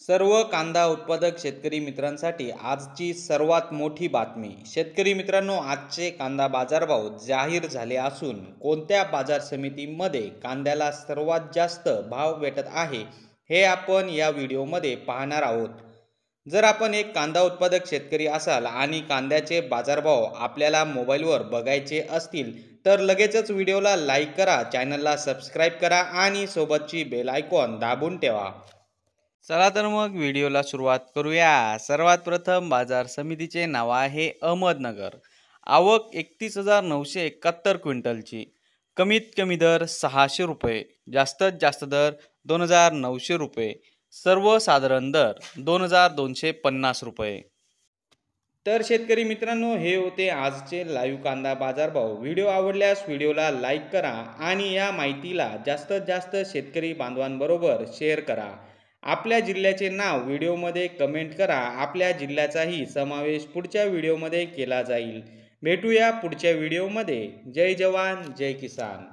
सर्व कांदा उत्पादक शेतकरी मित्रांसाठी आजची सर्वात मोठी बातमी। शेतकरी मित्रांनो, आजचे कांदा बाजारभाव जाहीर झाले असून कोणत्या बाजार समितीमध्ये कांद्याला सर्वात जास्त भाव भेटत आहे हे आपण या व्हिडिओमध्ये पाहणार आहोत। जर आपण एक कांदा उत्पादक शेतकरी असाल आणि कांद्याचे बाजारभाव आपल्याला मोबाईलवर बघायचे असतील तर लगेचच व्हिडिओला लाईक करा, चॅनलला सबस्क्राईब करा आणि सोबतची बेल आयकॉन दाबून ठेवा। चला तर मग व्हिडिओला सुरुवात करूया। सर्वात प्रथम बाजार समितीचे नाव आहे अहमदनगर। आवक 31,971 क्विंटलची। कमीत कमी दर 600 रुपये, जास्तीत जास्त दर 2,900 रुपये, सर्वसाधारण दर 2,250 रुपये। तर शेतकरी मित्रांनो, हे होते आजचे लाईव्ह कांदा बाजारभाव। व्हिडिओ आवडल्यास व्हिडिओला लाईक करा आणि या माहितीला जास्तीत जास्त शेतकरी बांधवांबरोबर शेअर करा। आपल्या जिल्ह्याचे नाव व्हिडिओमध्ये कमेंट करा, आपल्या जिल्ह्याचाही समावेश पुढच्या व्हिडिओमध्ये केला जाईल। भेटूया पुढच्या व्हिडिओमध्ये। जय जवान जय किसान।